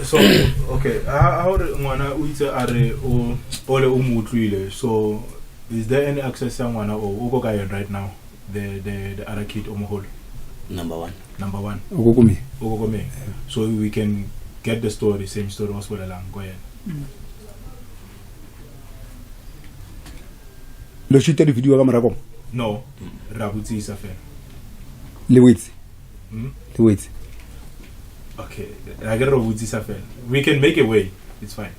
So okay, how ngwana o itse are o ole o mutluile. So is there any access to ngwana o go ka right now? The other kid omoholo. Number one. Ogokome. So we can get the story, same story also lang. Go ahead. Lo shooter di video ka morako? No. Rabutsi isa fe. Le wait. Okay. I get Rabutsi isa fe. We can make a way. It's fine.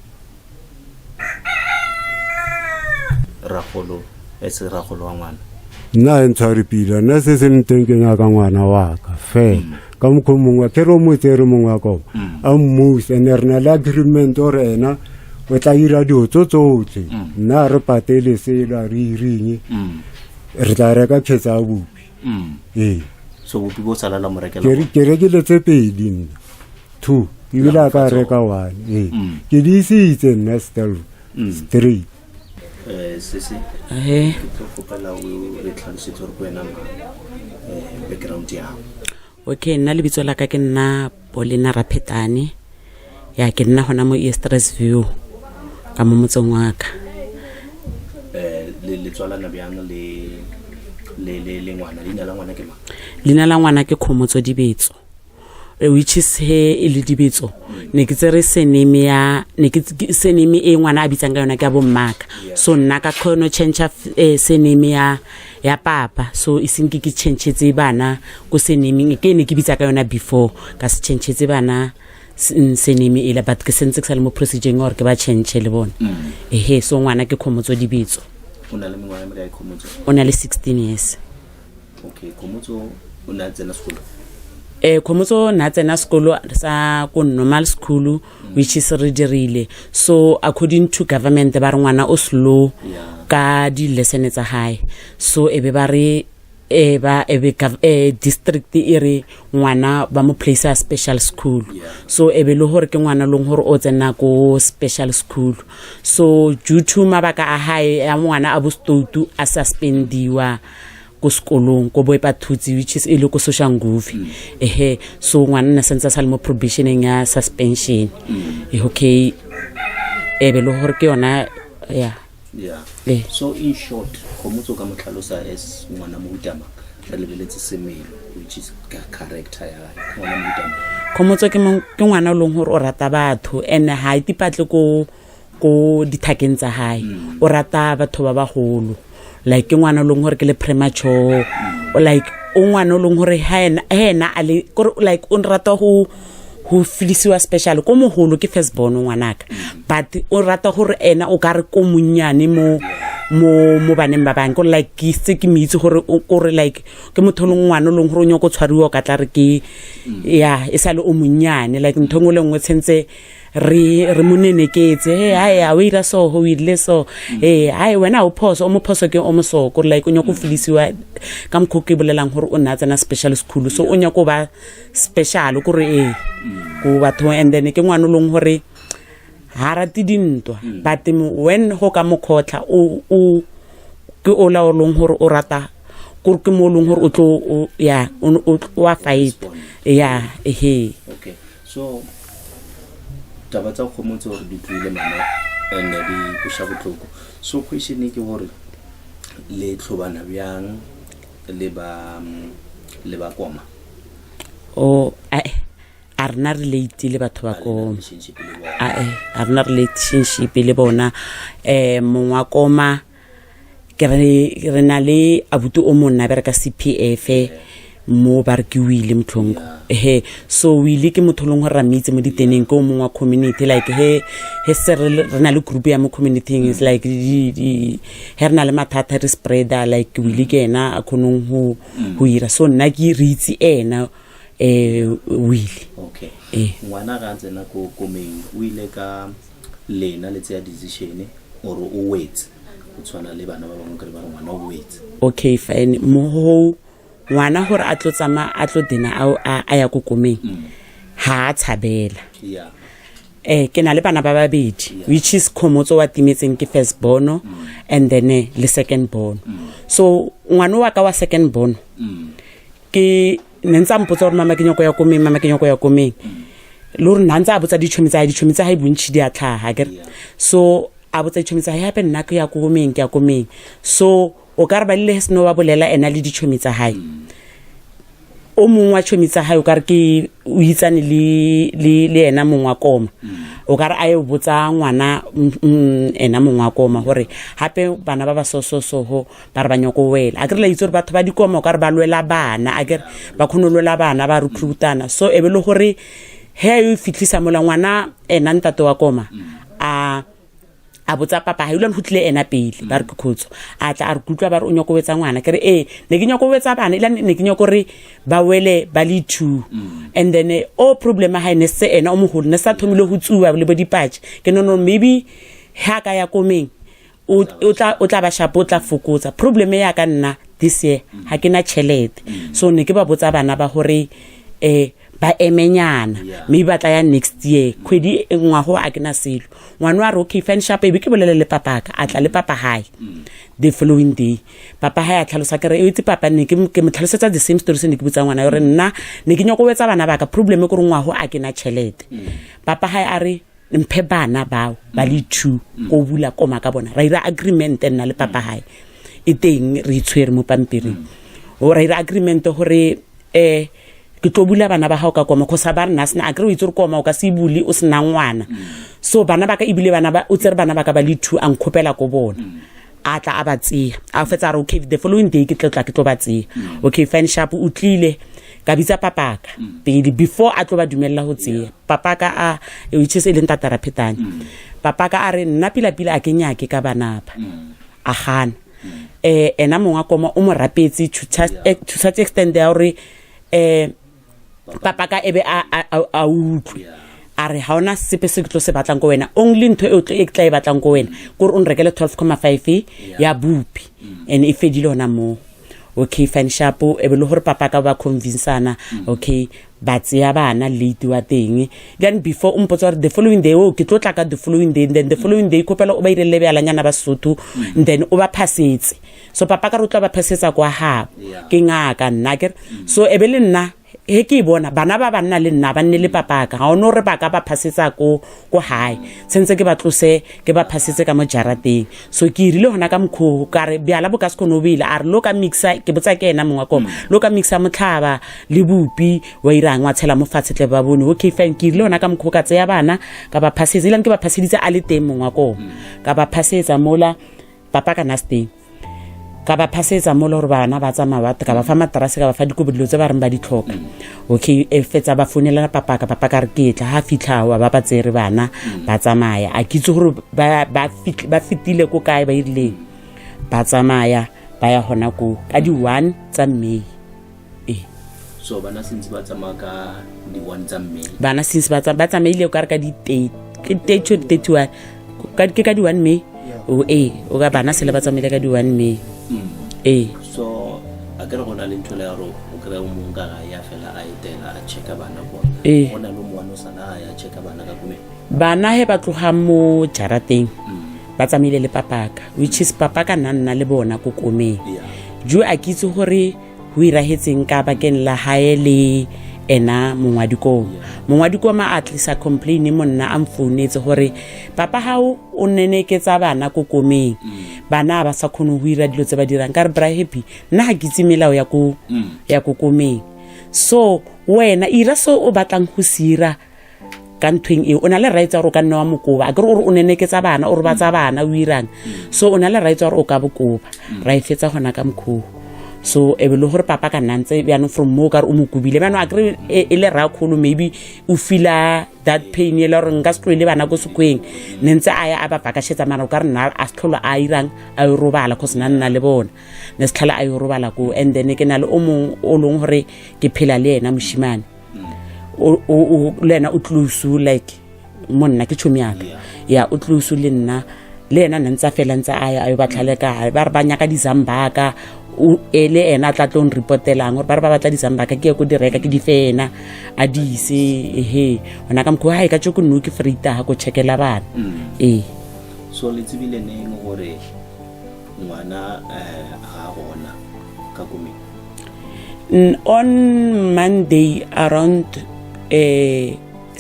Rakolo. Ese rakolo wa ngwana. Na ntshware pila na se se ntengeng ka ngwana wa ka fe ka mkhomongwa ke ro mo tsere mongwa ko a mmusa ne rena la agreement orena o tla ira dio tsotsotse na re patele se la ringi re tla reka phetsa bupi so bupi go sala la morekela ke rekile tse pedi 2 ibila ka reka 1 ke di isitse na still 3 sisi ke kopela o re tlhalosetse gore go ena background ya okay nna le bitso la ka ke nna Paulina Raphetane ya ke nna hona mo Easter's View ka mo motseng wa ka le tswala na byang le ngwana lina la ngwana ke ma lina la ngwana ke Khomotso Dibetso which is he ile Dibetso ne ke tsere senemi e ngwana a bitsang ka yona ka bo mmaka so nna ka khono change senemi ya papa so isinki ke change bana go senemi ke ne ke bitsa ka yona before ka se change bana senemi ile but ke sentse ke sa le mo procedure or ke ba change le bona so ngwana ke Khomotso Dibetso ona le ngwana me ka Khomotso ona le 16 years okay Khomotso ona tsena school Khomotso na tsena sekolo sa ko normal school which is redirile so according to government ba re ngwana o slow ka di lessons tsa high so ebe ba re district ere ngwana ba mo place a special school so ebe le hore ke ngwana long hore o tsena ko special school so due to mabaka a high ya ngwana a bostoutu a suspendiwa ko skolong ko boepatutsi which is ile ko social nguvi so ngwana na senza salmo probationing ya suspension okay ebe lo hore ke yona so in short Khomotso ka motlhalosa as ngwana mo utama re lebeletse semelo which is character ya ngwana mo utama Khomotso ke ngwana long hore o rata batho and ha itipatle ko dithakeng tsa hae o rata batho ba bagolo like ngwana long hore ke le premature like ngwana long hore hena ale like on rata ho filisiwa special ko moholo ke first born ngwanaka but o rata hore ena o ka re ko munyane mo baneng ba bang ko like ke se ke mitse gore like ke motholo ngwana long hore o nyoko tshwariwa ka tla re ke ya esale o munyane like nthongwe le ngwe tshentse re moneneketse hai a we ira so ho ile so hai wena o phoso o mo phoso ke o mo so go like o nyoko filisiwa ka mkhoke bolelang hore o nna tsena special school so o nyako ba special go re go batho and then ke ngwana long hore ha rati dintwa but when ho ka mokhotla o ke o la long hore o rata go ke mo long hore o tlo ya o wa fight okay so taba tsa Khomotso re di tlile mama and di pusha botlhoko so question ke gore le tlhobana byang le ba koma a rena relate le batho ba koma a rena relationship le bona mongwa koma ke re na le abuti o monna ba re ka CPF mo ba re ke wile mtlhongo so wile ke motholong hore ramitse mo diteneng ko mongwa community like he se re na le group ya mo community is like di herna le mathata re spreader like wile ke ena a khonong ho ira so nna ke ritsi ena wile okay ngwana ga tsena ko komeng o ile ka lena le tsa decision or o wait o tshwana le bana ba bangwe ke ba ngwana o wait okay fine mo ngwana hore a tlotsama a tlo dina a ya go komeng ha tshabela ke na le bana ba babedi which is Khomotso wa timetseng ke first born and then le second born so ngwana wa ka wa second born ke nentsa mpotsa gore mama ke nyoko ya komeng lo re nantsa a botsa ditšhomi tsa hae bontšhi di a tlhaga kere so a botsa ditšhomi tsa hae hape nna ke ya komeng so o ka re ba lile seno ba bolela ena le ditšhomi tsa hae o mongwe wa tšhomi tsa hae o ka re ke o itsane le ena mongwe wa koma o ka re a e botsa ngwana ena mongwe wa koma gore hape bana ba ba soho ba re ba nyako wela a ke re la itse gore batho ba dikoma o ka re ba lwela bana a ke re ba khone lwela bana ba recruitana so ebe le gore he yo fitlisa mola ngwana ena ntate wa koma a botsa papa ha ilane hutlile ena pele ba re ke khutso a tla a re kutlwa ba re o nyakobetsa ngwana ke re ne ke nyakobetsa bana ilane ne ke nyako re ba wele ba le two and then o problem ha ine se ena o moholo ne sa thomile ho tsuwa le bo dipatch ke no maybe ha ka ya komeng o tla ba shapo tla fokotsa problem ya ka nna this year ha ke na chelete so ne ke ba botsa bana ba hore ba emenyana maybe ba tla ya next year khwedi ngwago a ke na selo ngwana wa re okay fan shop e be ke bolele le papa ka a tla le papa hae the following day papa hae a tlhalosa kere e itse papa ne ke mo tlhalosetsa the same story se ne ke botsa ngwana yore nna ne ke nyako wetsa bana ba ka problem ke re ngwago a ke na chelete papa hae a re mphe bana bao ba le two go bula koma ka bona ra ira agreement nna le papa hae e teng re itshwere mo pampiring o ra ira agreement hore ke tlo bula bana ba hao ka koma go sa ba rena sna a kre o itse re koma o ka se buli o sena ngwana so bana ba ka ibile bana ba o tsere bana ba ka ba le two ang khopela go bona a tla a ba tsia a fetsa re okay the following day ke tlo ba tsia okay fan shop o tlile ka bitsa papa ka pele before a tlo ba dumella ho tsia papa ka a which is ile ntatara phetane papa ka a re nna pila a kenyake ka bana ba a gana ena monga koma o mo rapetse to such extent ya hore papa ka ebe a utlwe a re ha ona sepe se tlo se batlang go wena only ntho e tla e batlang go wena gore on rekele 12.5 ya bupi and e fedile ona mo okay fan shop ebe le gore papa ka ba convinceana okay ba tsia bana late wa teng then before umpotsa the following day ke tlo tla ka the following day then the following day kopela o ba irele bealanyana ba Sotho then o ba phasetse so papa ka rutla ba phasetsa kwa ha ke ngaka nna ke so ebe le nna he ke bona bana ba banna le nna ba nne le papa ka ga ono re ba ka ba phasetsa ko hae sentse ke ba tlose ke ba phasetse ka mo jarateng so ke irile hona ka mkho ka re biala bo ka se kono bile a re lo ka mixa ke botsa ke ena mongwa koma lo ka mixa motlhaba le bupi wa irang wa tshela mo fatsetle ba bone okay fine ke irile hona ka mkho ka tseya bana ka ba phasetsa ilane ke ba phaseditse a le teng mongwa koma ka ba phasetsa mola papa ka nasteng ka ba phasetsa mo le gore bana ba tsamaya ka ba fa matrase ka ba fa dikobodilo tse ba reng ba di tlhoka okay e fetsa ba founela papa ka re ke tla ha fitlha wa ba tsere bana ba tsamaya a kitse gore ba fitile ko kae ba irile ba tsamaya ba ya hona ko ka di 1 tsa May so bana since ba tsamaya ka di 1 tsa May bana since ba tsamaile ka re ka di 31 ka di 1 May o ga bana se le ba tsamaile ka di 1 May so a kere gona le ntho le ya ro o kre o monga ga ya fela a etela a checka bana bona gona lo moano sana ya checka bana ka kume bana he ba tloga mo jarateng ba tsamaile le papaka which is papaka nna le bona ko komeng ju a kitse gore ho irahetseng ka bakeng la hae le ena mongwadikoma a tlisa complain monna a mfounetse gore papa hao o neneketsa bana ko komeng bana ba sa khone ho ira dilo tse ba dirang ka re bra happy nna ha kitse melao ya ko komeng so wena ira so o batlang ho sira ka nthweng e o na le right ya go ka nna wa mokoba a ke re o neneketsa bana o re ba tsa bana o irang so o na le right ya go ka bokoba ra ifetsa gona ka mkho so e be le gore papa ka nantse bjano from mo ka re o mokubile bjano a kre e le ra kholo maybe o fila that pain e le gore nka se tlole bana go sekweng ne ntse a ya a ba pakashetsa mana o ka re nna a se tlhola a irang a yo robala cause nna le bona ne se tlhala a yo robala ko and then ke na le o mong o leng gore ke phela le ena moshimane o le ena o tlusu like monna ke chomi yaka ya o tlusu le nna le ena ntsa fela ntsa a yo batlhale ka ba re ba nyaka dizambaka o ele ena tla tlo reportelang gore ba re ba batla dizambaka ke go direka ke di fena a di se ona ka mkho ha e ka tshoko nno ke freita ha go checkela bana so le tsibile neng gore ngwana a gona ka komeng on Monday around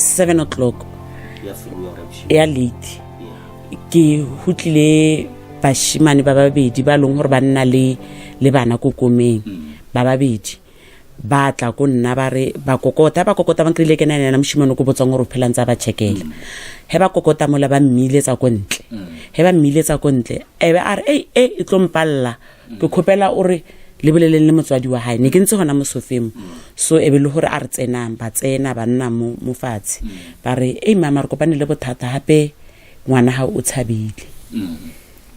7 o'clock ya late ke hutlile bashimane ba babedi ba leng gore ba nna le bana ko komeng ba babedi ba tla go nna ba re ba kokota ba nkrile ke nana moshimane ko botsang gore phela ntse ba checkela he ba kokota mola ba mmiletsa ko ntle he ba mmiletsa ko ntle ebe a re e tlompalla ke khopela o re le boleleng le motswadi wa hae ne ke ntse hona mo sofeng so ebe le gore a re tsenang ba tsena ba nna mo fatshe ba re mama re kopane le bothata hape ngwana ha o tshabile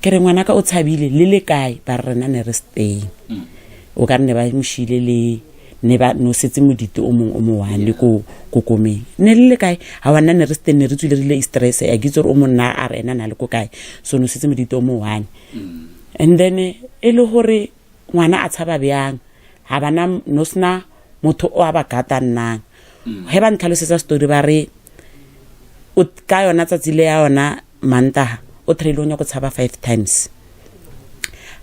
ke re ngwana ka o tshabile le kae ba rena ne re stay o ka nne ba moshile ne ba no setse modite o mo wa le ko komeng ne le kae ha wana ne re stay ne re tswile rile stress ya gitse re o monna a rena na le ko kae so no setse modite o mo wa and then e le hore ngwana a tshaba byang ha bana no sna motho o aba gatanang he ba ntlhalosetsa story ba re o ka yona tsatsile ya yona manta o treilonya go tshaba 5 times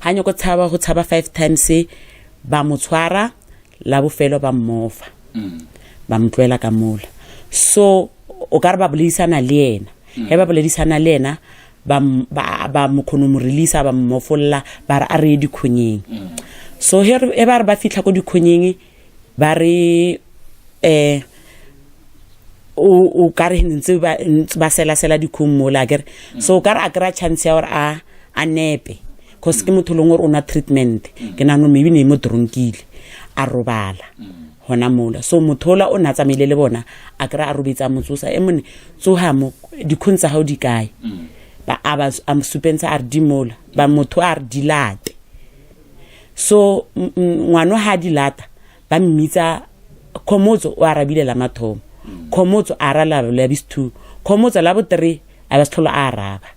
hanyo go tshaba 5 times ba motshwara la bofelo ba mmofa ba mtlwela ka mola so o ka re ba bulisana le yena he ba bulisana le yena ba mokhono mo release ba mmofolla ba a re dikhonyeng so here e ba re ba fitla ko dikhonyeng ba re o ka re ntse ba sela dikhomola gere so ka re a kra chance ya gore a nepe cause ke motho lengwe o na treatment ke nano maybe ne mo drunkile a robala hona mola so mothola o na tsamile le bona a kra a robetsa motsosa emone tsoha mo dikhontsha ha o di kae ba aba am supensa ar dimola ba motho ar dilate so ngwana ha dilata ba mmitsa khomotso o arabile la mathomo khomotso ara la bistu khomotso la bo 3 a ba stholo araba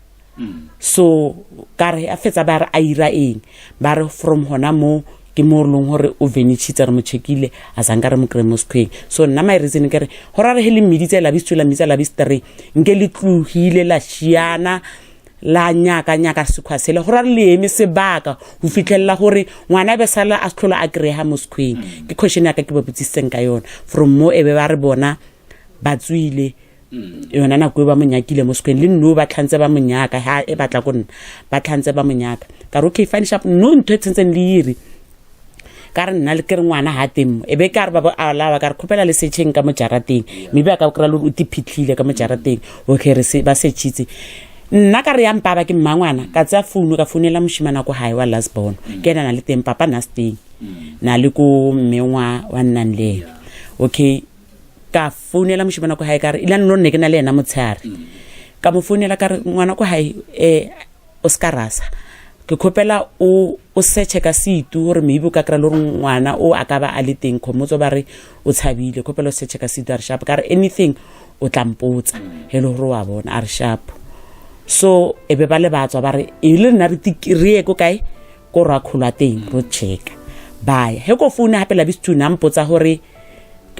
so kare a fetsa ba re a ira eng ba re from hona mo ke mo leng hore o venitshitsa re mo checkile a sanga re mo kremo square so nna my reason ke re hora re hele mmiditse la bistu la mitsa la bistre nke le tluhile la shiana la nyaka sekhwasele hora le eme sebaka ho fitlhella hore ngwana be sala a sthlola a kreha mo square ke question ya ka ke bobutsitseng ka yona from mo ebe ba re bona ba tswile yona na go ba monyakile mo square le nno ba tlhantse ba monyaka ha e batla go nna ba tlhantse ba monyaka ka ro ke fine sharp no ntwe tsentseng leiri ka re nna le ke ngwana ha temo ebe ka re ba ala ka re khopela le setsheng ka mo jarateng mme ba ka kra le o tiphitlhile ka mo jarateng o ke re se ba setshitse nna ka re ya mpa ba ke mmangwana ka tsa founu ka founela moshimana ko hae wa Lasbon ke na le teng papa na stay na le ko mmengwa wa nnang le okay ka founela moshimana ko hae ka re ila nno ne ke na le ena motshare ka mo founela ka re ngwana ko hae Oscarasa ke khopela o search ka situ hore maybe ka kra le ngwana o akaba a le teng khomotso ba re o tshabile khopela o search ka situ a re sharp ka re anything o tlampotsa hello ro wa bona a re sharp so ebe ba le batswa ba re ile nna re tikiriye ko kae ko ra khula teng ro check bye he ko founa hape la bistu na mpotsa hore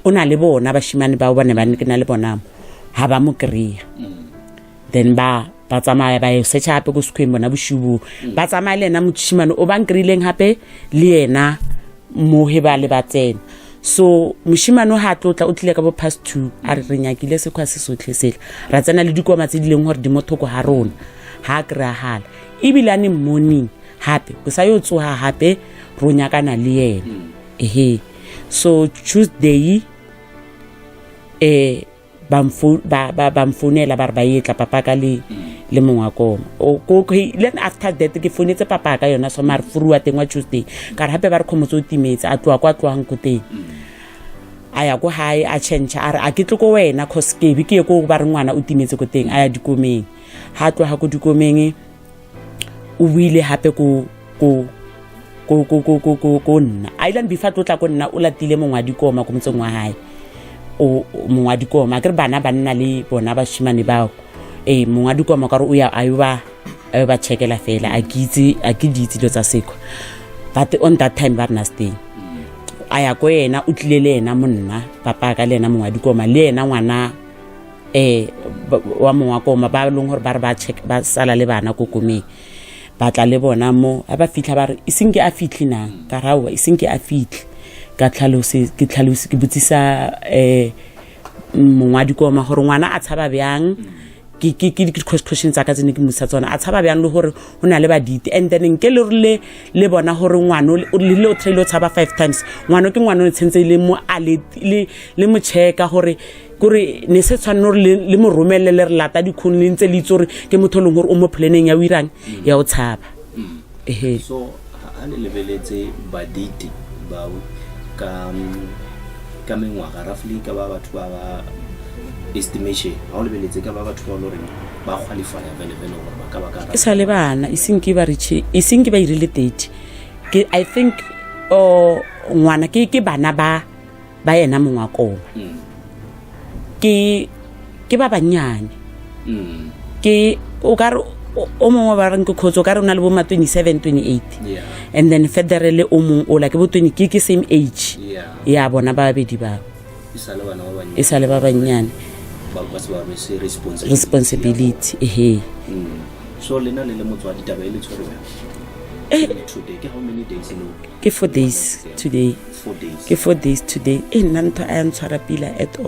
o na le bona bashimane ba bone ba ne ke na le bona ha ba mo kriya then ba tsamaya ba se chape go skwembo na bushubu ba tsamaya le na moshimane o ba nkrileng hape le yena mo he ba le ba tsena so moshimane ha tlotla o tlile ka bo past 2 a re nyakile se kwa se sotlhesela ra tsena le dikoma tse dileng hore di mothoko ha rona ha kra hala ibilane morning hape go sa yo tsoha hape ro nyakana le yena so Tuesday bamfonela ba re ba yetla papa ka le mongwa koma o ko then after that ke fonetse papa ka yona so mara furuwa teng wa Tuesday ka re hape ba re khomotso timetse a tloa kwa tloang ko teng aya go hae a change a ke tlo ko wena cause ke bi ke go ba re ngwana o timetse ko teng aya dikomeng ha tlo ha go dikomeng o buile hape ko nna island bifa tlotla ko nna o latile mongwa dikoma ko motseng wa hae o mongwa dikoma ke re bana ba nna le bona ba shimane bao mongwa dikoma ka re o ya ayo ba checkela fela a ke ditsi lo tsa sekho but on that time ba na stay aya ko yena o tlile le yena monna papa ka le yena mongwa dikoma le yena ngwana wa mongwa koma ba leng hore ba re ba check ba sala le bana ko komeng ba tla le bona mo a ba fitla ba re isinke a fitli na ka rawa isinke a fitli ka tlhalose ke butsisa mongwa dikoma gore ngwana a tshaba bjang ke questions tsa ka tsene ke musa tsona a tshaba bjang le gore o na le baditi and then nke le bona gore ngwana le o trail o tshaba 5 times ngwana ke ngwana o tsentse le mo le mo checka gore ne se tshwanno le mo romelle le re lata dikhone le ntse le itse gore ke motho leng gore o mo planning ya o irang ya o tshaba so a le lebeletse baditi ba ka mengwaga roughly ka ba batho ba estimation ha o lebeletse ka ba batho ba lore ba qualify vele gore ba ka ba ka sa le bana isinki ba irile 30 I think ngwana ke bana ba yena mongwa koma ke ba banyane ke o ka o mongwe ba reng ke khotso ka re ona le bo ma 27 28 and then federal o mong o la ke bo 20 ke same age ya bona ba bedi ba isa le ba banyane responsibility so lena le motswadi taba ile tshwere today ke how many days ke 4 days today 4 days ke 4 days today nna ntho a ntshwara pila at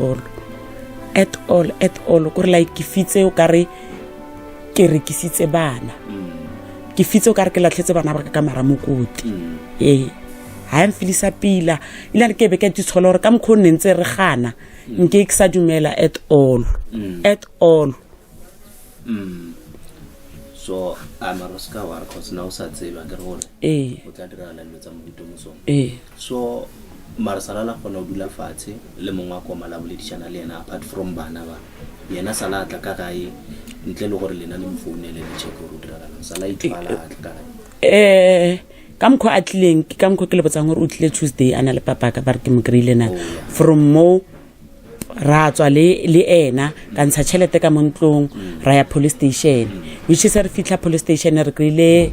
all gore like ke fitse o kare ke rekisitse bana ke fitse o kare ke latlhetse bana ba ka mara mokoti ha mfilisa pila ile ke be ke tshola gore ka mkhone ntse re gana nke ke sa dumela at all so amaroska wa cause now sa tseba ke gore o tla dira la lotsa mo ditomosong so marsala la gona o dula fatshe le mongwa ko mala boledishana le yena apart from bana ba yena sala tla ka gae ntle le gore lena le mfounele le check go dira la sala itwala tla ka ka mkho a tlileng ka mkho ke le botsang gore o tlile Tuesday ana le papa ka ba re ke mo greile na from mo ra tswa le ena ka ntsha chelete ka montlong ra ya police station which is re fitla police station re greile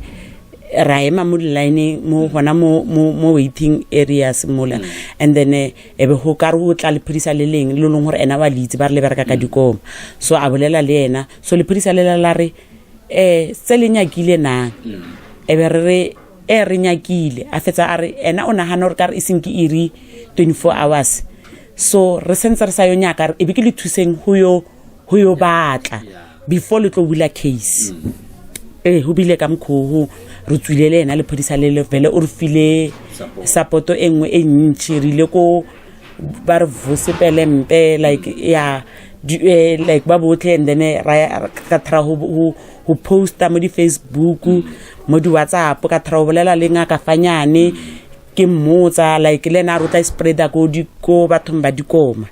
ra ema mo line mo hona mo waiting areas mola and then ebe ho ka re o tla le phirisa le leng le leng gore ena ba litse ba re le bereka ka dikoma so a bolela le ena so le phirisa le la re se le nyakile na ebe re re nyakile a fetsa a re ena o nagana gore ka re isinki iri 24 hours so re sentse re sa yo nyaka e be ke le thuseng ho yo batla before le tlo bula case ho bile ka mkhoho re tswilele ena le phedisa le vele o re file support engwe e ntshi rile ko ba re vosepele mpe like like ba botle and then ra ka tra ho posta mo di Facebook mo di WhatsApp ka tra ho bolela le nga ka fanyane ke mmotsa like le na rota spreader ko bathong ba dikoma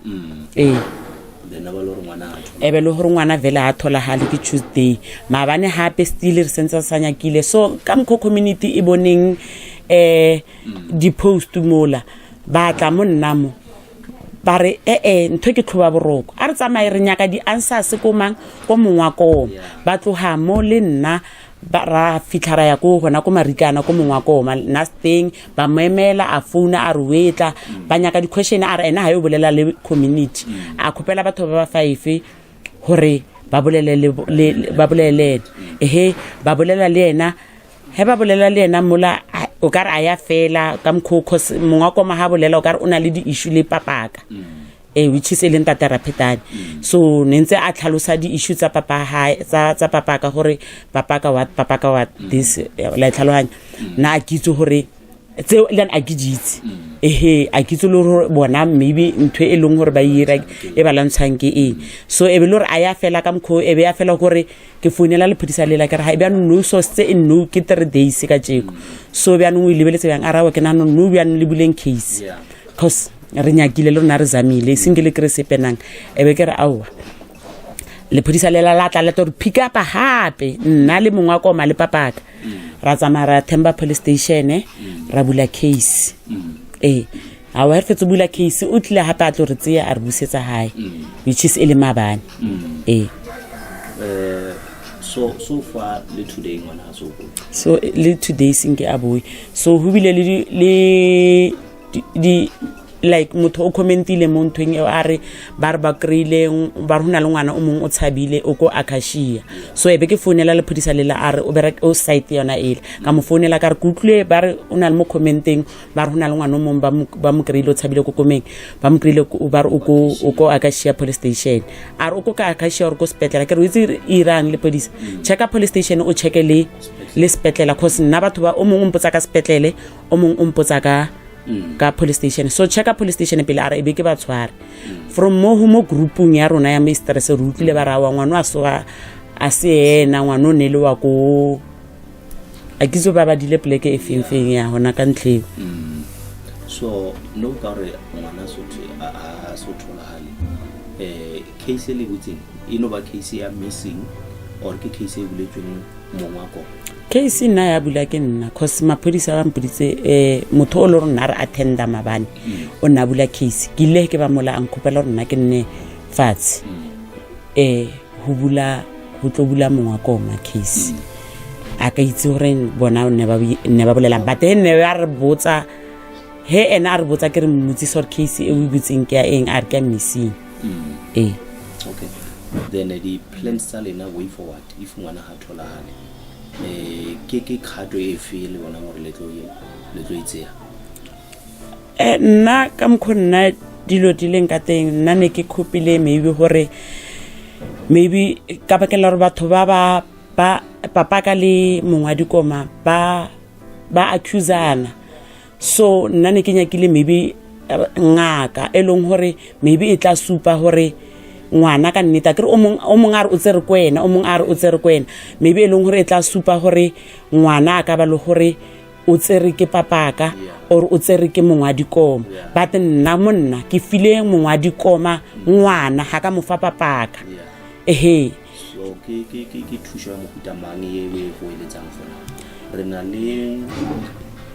ebe lo hore ngwana vele a thola hale ke Tuesday mabane hape still re sentse sanyakile so ka mkho community e boneng di post mola ba tla mo nnamo ba re ntho ke tlhoba boroko a re tsamaye re nyaka di answers ko mang ko mongwa ko ba tloha mo le nna ba ra fitlhara ya ko gona ko marikana ko mongwa ko na steng ba memela a phone a re wetla ba nyaka di question a re ena ha yo bolela le community a khopela batho ba 5 hore ba bolele ba bolela le ena he ba bolela le ena mola o ka re a ya fela ka mkhokho mongwa ko ma ha bolela o ka re ona le di issue le papaka which is eleng taterapetane so nentse a tlhalosa di issue tsa papa tsa papaka gore papaka what this la tlhalohanya na a kitso gore tseo le a gijitse a kitso le bona maybe ntwe e leng gore ba ira e ba lantshang ke so e be le gore a ya fela ka mkho e be ya fela gore ke founela le phedisa lela ka re ha e bya no so se no ke 3 days ka jeko so bya no o lebeletse bjang arawe ke nano no bya no le buleng case cause re nyakile le rona re zamile singile kre sepenang ebe ke re awa le phedisa lela la tla le to pick up hape nna le mongwa ko ma le papaka ra tsamara Themba police station ra bula case a wa fetso bula case o tlile hape a tlo re tseya a re busetsa hae which is ele mabane so far le today ngwana so le today singe aboy so ho bile le like motho o commentile mo nthweng eo a re ba re ba kry-ile ba re ho na le ngwana o mongwe o tshabile o ko Acacia so ebe ke founela le phedisa lela a re o site yona ele ka mo founela ka re ke utlwile ba re o na le mo commenteng ba re ho na le ngwana o mongwe ba mo kry-ile o tshabile ko komeng ba mo kry-ile ba re o ko Acacia police station a re o ko ka Acacia o re ko sepetlela ke re o itse irang le phedisa checka police station o checke le sepetlela cause nna batho ba o mongwe o mpotsa ka sepetlele o mongwe o mpotsa ka police station so checka police station pele a re ebe ke ba tshware from mo groupung ya rona ya mistress re utlwile ba rawa ngwana a so a se ena ngwana o nele wa ko a kitso ba dile pleke e fengfeng ya hona ka ntlheng so no ka re ngwana a so tholahale case le butseng ino ba case ya missing or ke case e buletsweng mongwako case nna ya bula ke nna cause maphodisa ba mpoditse motho o le rona re attenda mabane o nna bula case ke ile ke ba mola ang khopela rona ke nne fatshe ho tlo bula mongwa koma case a ka itse hore bona ne ba bolela but ne ba re botsa he ena re botsa ke re mmutsi sort case e o butseng ke ya eng a re ka missing okay then the plans tsa lena way forward if ngwana ha tholahale ke khato e feel bona gore le tlo itsea nna ka mkhonna dilo dileng ka teng nna ne ke khopile maybe ka bakela re batho ba papa ka le mongwa dikoma ba accuseana so nna ne ke nyakile maybe ngaka elong hore maybe e tla supa hore ngwana ka nneta ke re o mong a re o tsere kwena o mong a re o tsere kwena maybe elong hore e tla supa hore ngwana ka ba le hore o tsere ke papaka or o tsere ke mongwa dikoma but nna monna ke file mongwa dikoma ngwana ha ka mo fa papaka so ke thusha mo kuta mang ye go eletsang fona re na le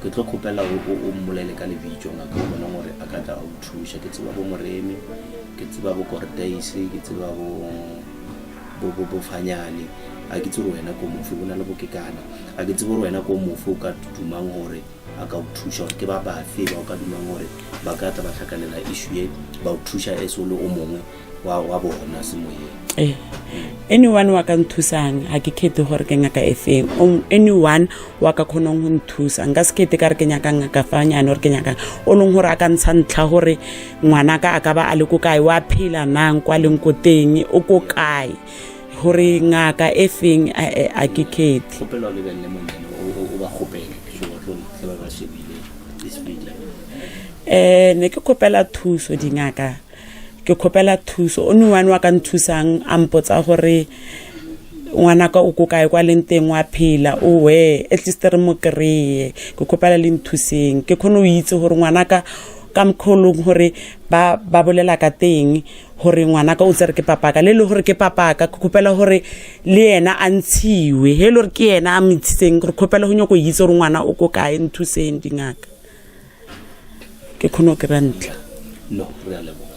ke tlo khopela o mmolele ka le video nga ka bona gore a ka tla o thusha ke tseba bo moremi ke tseba bo Cordace ke tseba bo Fanyane a ke tsebo wena ko mofu bona le bokekana a ke tsebo wena ko mofu ka tutumang hore a ka o thusha ke ba fe ba ka dumang hore ba ka tla ba tlhakanela issue e ba o thusha esolo o mongwe wa bona semoyeng anyone wa ka nthusang ha ke khete hore ke ngaka efeng anyone wa ka khonong ho nthusa nga skete ka re ke nyaka ngaka Fanyane hore ke nyaka o leng hore a ka ntsha ntla hore ngwana ka aka ba a le ko kae wa phela nang kwa leng ko teng o ko kae hore ngaka efeng a ke khete khopela le belle monna o ba khopela so wa tlo se ba shebile this video ne ke khopela thuso dingaka ke khopela thuso anyone wa ka nthusang a mpotsa gore ngwana ka o ko kae kwa lenteng wa phela o we at least re mo kreye ke khopela le nthuseng ke khono o itse gore ngwana ka mkholong hore ba bolela ka teng hore ngwana ka o tsere ke papaka le hore ke papaka ke khopela hore le yena a ntshiwe he le hore ke yena a mitsitseng re khopela ho nyoko itse hore ngwana o ko kae nthuseng dingaka ke khono ke rantla no re a leboga